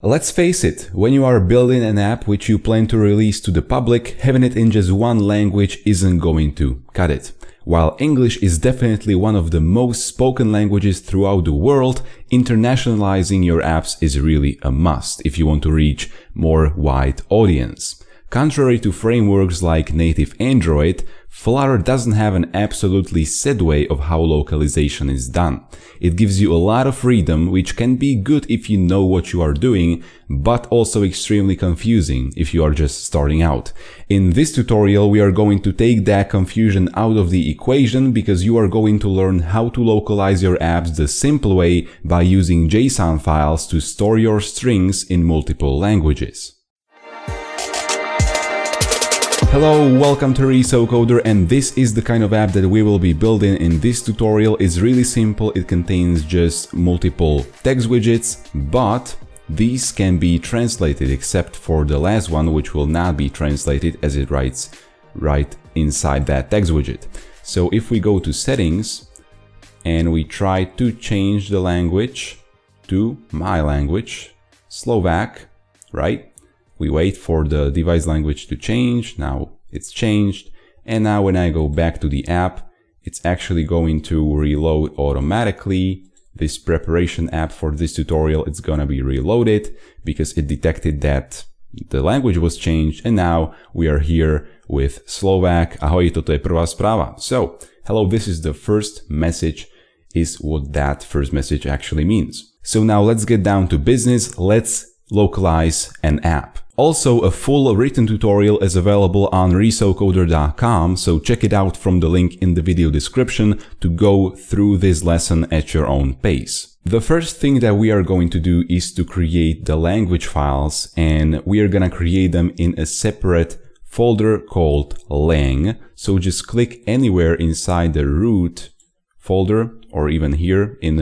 Let's face it, when you are building an app which you plan to release to the public, having it in just one language isn't going to cut it. While English is definitely one of the most spoken languages throughout the world, internationalizing your apps is really a must if you want to reach more wide audience. Contrary to frameworks like native Android, Flutter doesn't have an absolutely set way of how localization is done. It gives you a lot of freedom, which can be good if you know what you are doing, but also extremely confusing if you are just starting out. In this tutorial, we are going to take that confusion out of the equation because you are going to learn how to localize your apps the simple way by using JSON files to store your strings in multiple languages. Hello, welcome to ResoCoder, and this is the kind of app that we will be building in this tutorial. It's really simple. It contains just multiple text widgets, but these can be translated except for the last one, which will not be translated as it writes right inside that text widget. So if we go to settings and we try to change the language to my language, Slovak, right? We wait for the device language to change. Now it's changed. And now when I go back to the app, it's actually going to reload automatically. This preparation app for this tutorial, it's gonna be reloaded because it detected that the language was changed. And now we are here with Slovak. Ahoj, toto je prvá správa. So, hello, this is the first message, is what that first message actually means. So now let's get down to business. Let's localize an app. Also, a full written tutorial is available on resocoder.com, so check it out from the link in the video description to go through this lesson at your own pace. The first thing that we are going to do is to create the language files, and we are gonna create them in a separate folder called lang. So just click anywhere inside the root folder, or even here in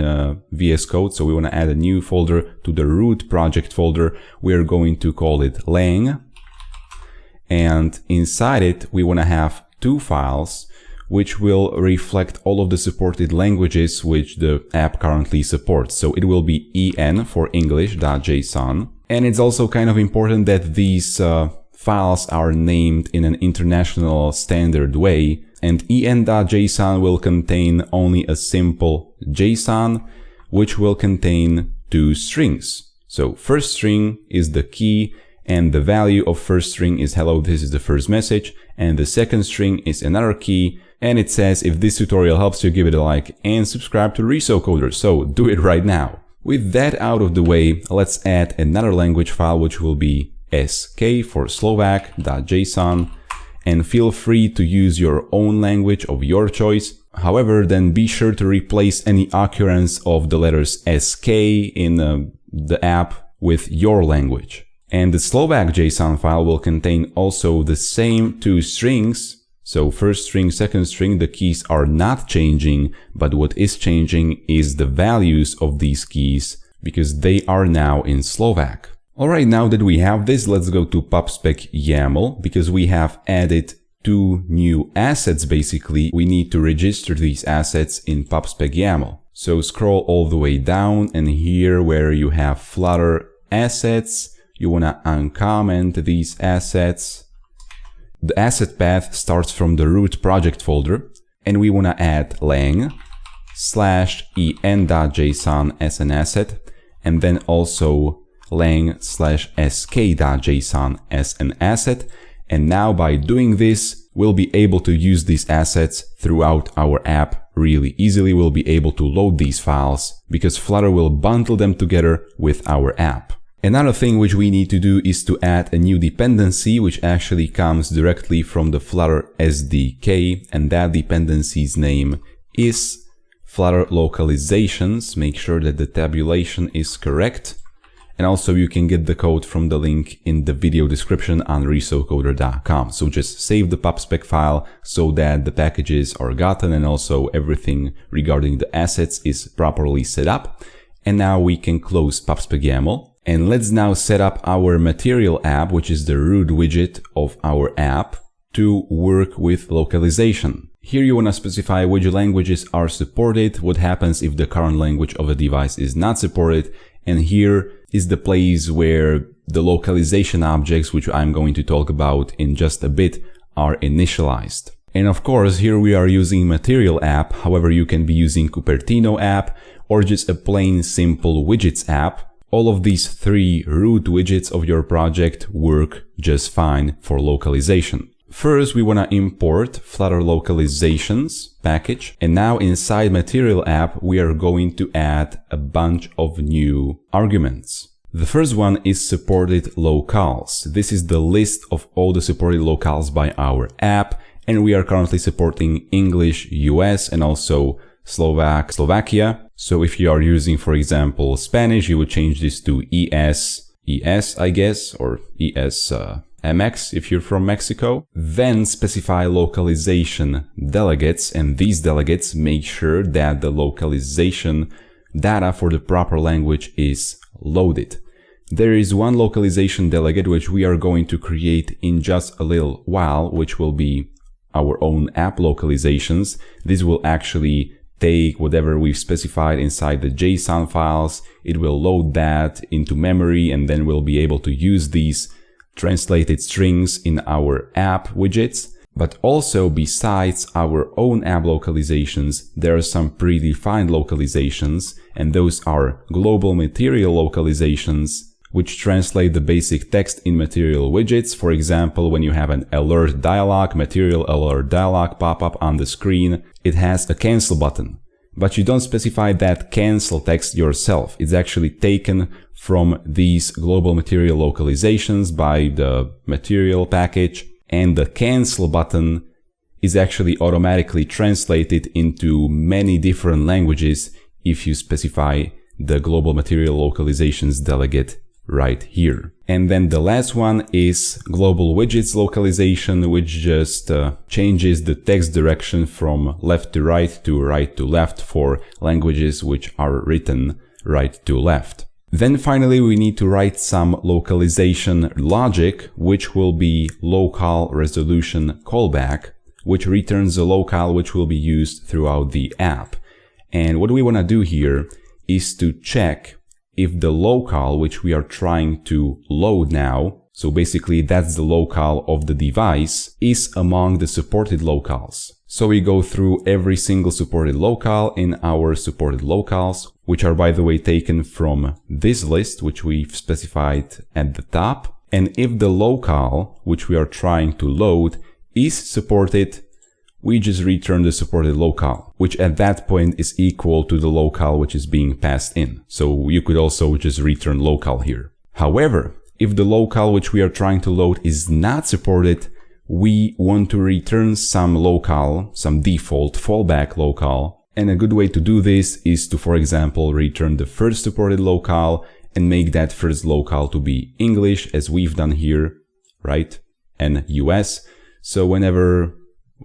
VS Code. So we want to add a new folder to the root project folder. We are going to call it lang. And inside it, we want to have two files, which will reflect all of the supported languages which the app currently supports. So it will be en for English.json. And it's also kind of important that these files are named in an international standard way. And en.json will contain only a simple JSON, which will contain two strings. So first string is the key, and the value of first string is hello, this is the first message. And the second string is another key. And it says, if this tutorial helps you, give it a like and subscribe to ResoCoder. So do it right now. With that out of the way, let's add another language file, which will be sk for Slovak.json. And feel free to use your own language of your choice. However, then be sure to replace any occurrence of the letters SK in the app with your language. And the Slovak JSON file will contain also the same two strings. So first string, second string, the keys are not changing, but what is changing is the values of these keys because they are now in Slovak. Alright, now that we have this, let's go to pubspec YAML because we have added two new assets. Basically, we need to register these assets in pubspec YAML. So scroll all the way down, and here where you have Flutter assets, you want to uncomment these assets. The asset path starts from the root project folder, and we want to add lang /en.json as an asset, and then also lang/sk.json as an asset. And now by doing this, we'll be able to use these assets throughout our app really easily. We'll be able to load these files because Flutter will bundle them together with our app. Another thing which we need to do is to add a new dependency, which actually comes directly from the Flutter SDK, and that dependency's name is Flutter Localizations. Make sure that the tabulation is correct. And also you can get the code from the link in the video description on resocoder.com. So just save the pubspec file so that the packages are gotten and also everything regarding the assets is properly set up. And now we can close pubspec YAML. And let's now set up our material app, which is the root widget of our app, to work with localization. Here you want to specify which languages are supported, what happens if the current language of a device is not supported, and here is the place where the localization objects, which I'm going to talk about in just a bit, are initialized. And of course, here we are using Material app. However, you can be using Cupertino app or just a plain simple widgets app. All of these three root widgets of your project work just fine for localization. First, we want to import Flutter Localizations package. And now inside Material app, we are going to add a bunch of new arguments. The first one is supported locales. This is the list of all the supported locales by our app. And we are currently supporting English, US, and also Slovakia. So if you are using, for example, Spanish, you would change this to ES, I guess, or MX if you're from Mexico. Then specify localization delegates, and these delegates make sure that the localization data for the proper language is loaded. There is one localization delegate which we are going to create in just a little while, which will be our own app localizations. This will actually take whatever we've specified inside the JSON files. It will load that into memory, and then we'll be able to use these translated strings in our app widgets. But also, besides our own app localizations, there are some predefined localizations, and those are global material localizations, which translate the basic text in material widgets. For example, when you have an alert dialog, material alert dialog pop up on the screen, it has a cancel button. But you don't specify that cancel text yourself. It's actually taken from these global material localizations by the material package, and the cancel button is actually automatically translated into many different languages if you specify the global material localizations delegate right here. And then the last one is global widgets localization, which just changes the text direction from left to right to left for languages which are written right to left. Then finally, we need to write some localization logic, which will be local resolution callback, which returns a locale which will be used throughout the app. And what we want to do here is to check if the locale which we are trying to load now, so basically that's the locale of the device, is among the supported locales. So we go through every single supported locale in our supported locales, which are, by the way, taken from this list, which we've specified at the top. And if the locale which we are trying to load is supported, we just return the supported locale, which at that point is equal to the locale which is being passed in. So you could also just return locale here. However, if the locale which we are trying to load is not supported, we want to return some locale, some default fallback locale. And a good way to do this is to, for example, return the first supported locale and make that first locale to be English, as we've done here, right? And US. So whenever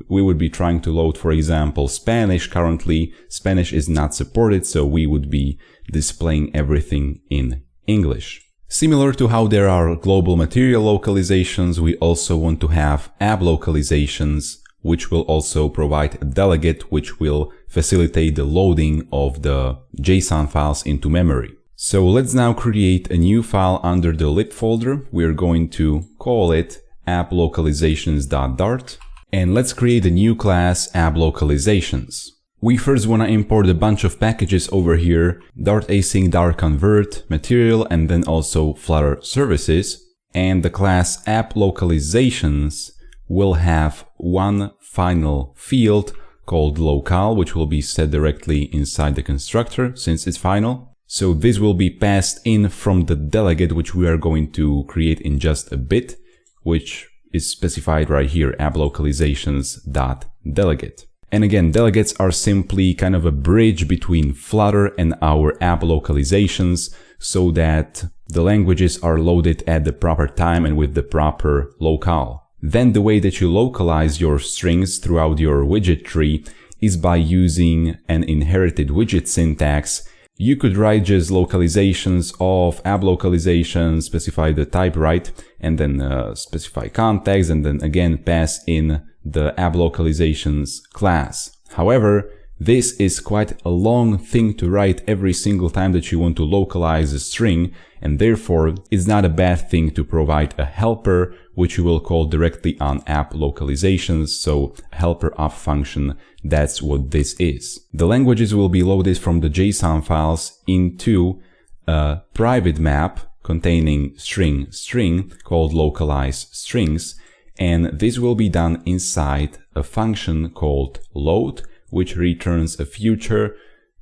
we would be trying to load, for example, Spanish, currently Spanish is not supported, so we would be displaying everything in English. Similar to how there are global material localizations, we also want to have app localizations, which will also provide a delegate which will facilitate the loading of the JSON files into memory. So let's now create a new file under the lib folder. We're going to call it applocalizations.dart, and let's create a new class applocalizations. We first want to import a bunch of packages over here, Dart async, Dart convert, material, and then also Flutter services. And the class applocalizations will have one final field called locale, which will be set directly inside the constructor since it's final. So this will be passed in from the delegate, which we are going to create in just a bit, which is specified right here, applocalizations.delegate. And again, delegates are simply kind of a bridge between Flutter and our app localizations so that the languages are loaded at the proper time and with the proper locale. Then the way that you localize your strings throughout your widget tree is by using an inherited widget syntax. You could write just localizations of app localization, specify the type right, and then specify context, and then again pass in the app localizations class. However, This is quite a long thing to write every single time that you want to localize a string, and therefore it's not a bad thing to provide a helper, which you will call directly on app localizations, so helper of function. That's what this is. The languages will be loaded from the JSON files into a private map containing string called localize strings, and this will be done inside a function called load, which returns a future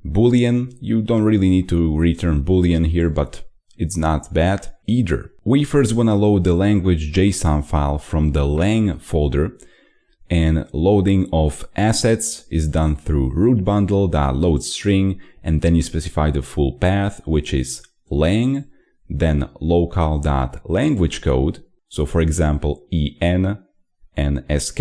boolean. You don't really need to return boolean here, but it's not bad either. We first want to load the language JSON file from the lang folder, and loading of assets is done through root bundle.loadString, and then you specify the full path, which is lang, then local.languagecode, so for example en and sk,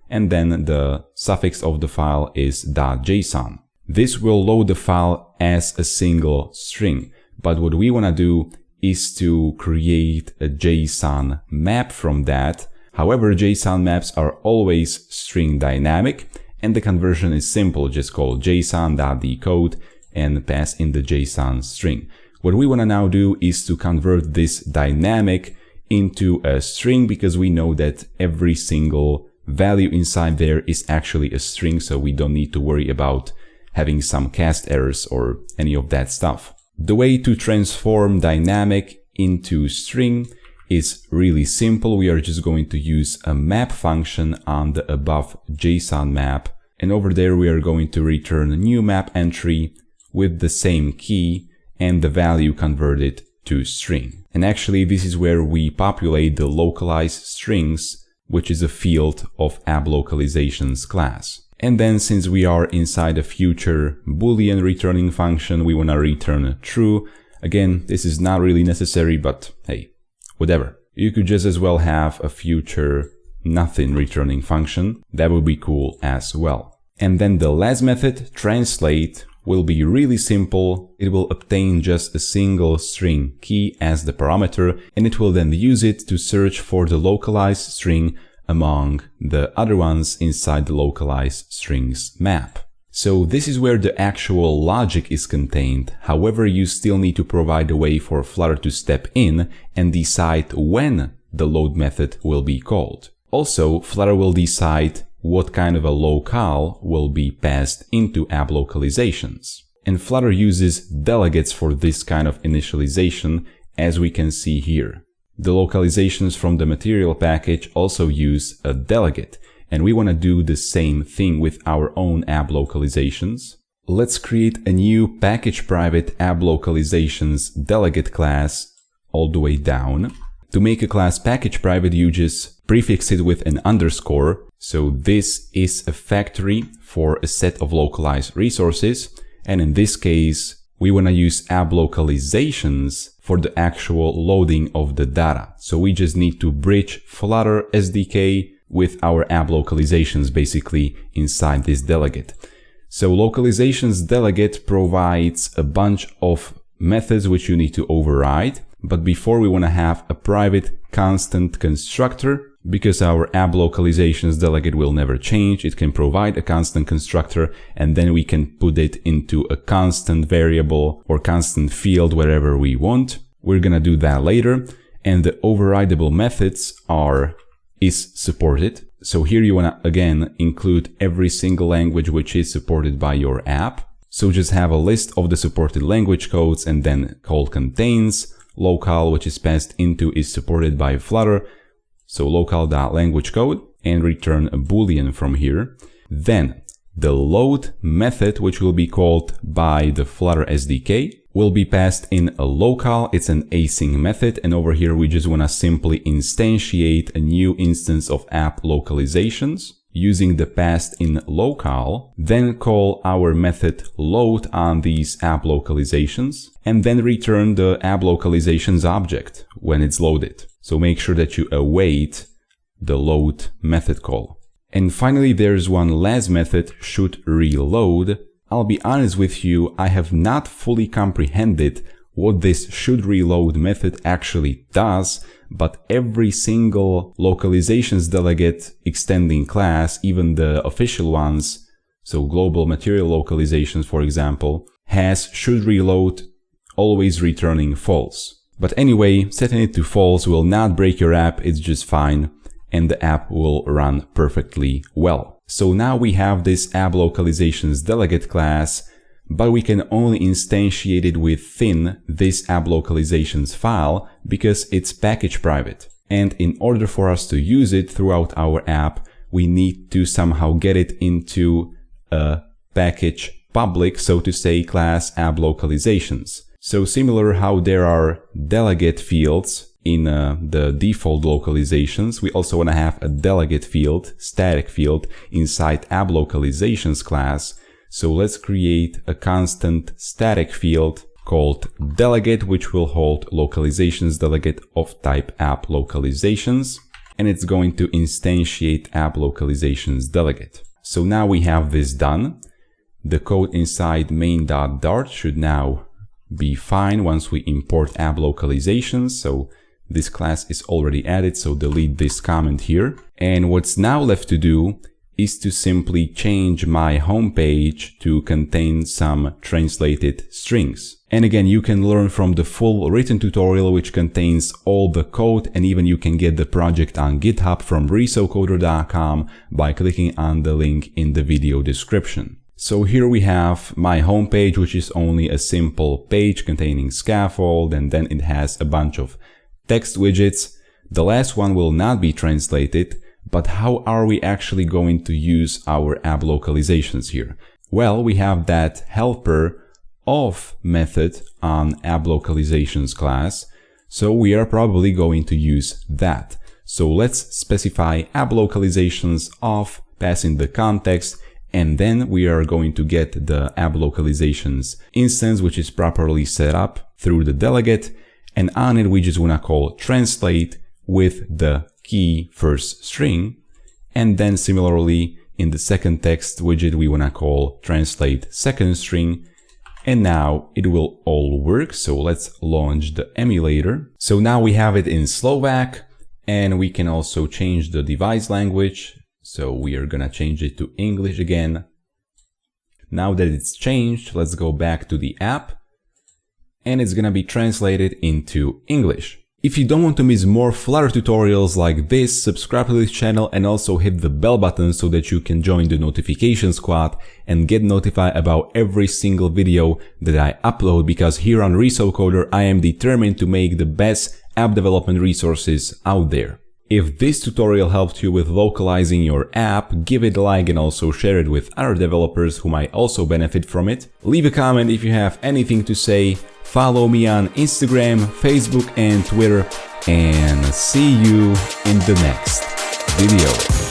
and then the suffix of the file is .json. This will load the file as a single string, but what we want to do is to create a JSON map from that. However, JSON maps are always string dynamic, and the conversion is simple. Just call json.decode and pass in the JSON string. What we want to now do is to convert this dynamic into a string, because we know that every single value inside there is actually a string, so we don't need to worry about having some cast errors or any of that stuff. The way to transform dynamic into string is really simple. We are just going to use a map function on the above JSON map, and over there we are going to return a new map entry with the same key and the value converted to string. And actually this is where we populate the localize strings, which is a field of app localizations class. And then since we are inside a future boolean returning function, we want to return true. Again, this is not really necessary, but hey, whatever. You could just as well have a future nothing returning function. That would be cool as well. And then the last method, translate, will be really simple. It will obtain just a single string key as the parameter, and it will then use it to search for the localized string among the other ones inside the localized strings map. So this is where the actual logic is contained. However, you still need to provide a way for Flutter to step in and decide when the load method will be called. Also, Flutter will decide what kind of a locale will be passed into app localizations. And Flutter uses delegates for this kind of initialization, as we can see here. The localizations from the material package also use a delegate, and we want to do the same thing with our own app localizations. Let's create a new package private app localizations delegate class all the way down. To make a class package private, you just prefix it with an underscore. So this is a factory for a set of localized resources. And in this case, we want to use app localizations for the actual loading of the data. So we just need to bridge Flutter SDK with our app localizations basically inside this delegate. So localizations delegate provides a bunch of methods which you need to override. But before, we want to have a private constant constructor, because our app localizations delegate will never change. It can provide a constant constructor, and then we can put it into a constant variable or constant field wherever we want. We're gonna do that later. And the overridable methods is supported. So here you wanna again include every single language which is supported by your app. So just have a list of the supported language codes, and then call contains. Local, which is passed into, is supported by Flutter. So local.languagecode, and return a boolean from here. Then the load method, which will be called by the Flutter SDK, will be passed in a local. It's an async method, and over here we just want to simply instantiate a new instance of app localizations using the passed in local, then call our method load on these app localizations, and then return the app localizations object when it's loaded. So make sure that you await the load method call. And finally, there's one last method, should reload. I'll be honest with you, I have not fully comprehended what this should reload method actually does, but every single localizations delegate extending class, even the official ones, so global material localizations, for example, has should reload always returning false. But anyway, setting it to false will not break your app, it's just fine, and the app will run perfectly well. So now we have this app localizations delegate class, but we can only instantiate it within this app localizations file because it's package private. And in order for us to use it throughout our app, we need to somehow get it into a package public, so to say, class app localizations. So similar how there are delegate fields in the default localizations, we also want to have a delegate field, static field inside app localizations class. So let's create a constant static field called delegate, which will hold localizations delegate of type app localizations, and it's going to instantiate app localizations delegate. So now we have this done. The code inside main.dart should now be fine once we import app localizations. So this class is already added, so delete this comment here. And what's now left to do is to simply change my homepage to contain some translated strings. And again, you can learn from the full written tutorial, which contains all the code, and even you can get the project on GitHub from resocoder.com by clicking on the link in the video description. So here we have my homepage, which is only a simple page containing scaffold, and then it has a bunch of text widgets. The last one will not be translated, but how are we actually going to use our app localizations here? Well, we have that helper of method on app localizations class, so we are probably going to use that. So let's specify app localizations of, passing the context, and then we are going to get the app localizations instance, which is properly set up through the delegate, and on it we just want to call translate with the key first string, and then similarly in the second text widget we want to call translate second string, and now it will all work. So let's launch the emulator. So now we have it in Slovak, and we can also change the device language. So we are gonna change it to English again. Now that it's changed, let's go back to the app, and it's gonna be translated into English. If you don't want to miss more Flutter tutorials like this, subscribe to this channel and also hit the bell button so that you can join the notification squad and get notified about every single video that I upload, because here on ResoCoder I am determined to make the best app development resources out there. If this tutorial helped you with localizing your app, give it a like and also share it with other developers who might also benefit from it. Leave a comment if you have anything to say. Follow me on Instagram, Facebook and Twitter, and see you in the next video.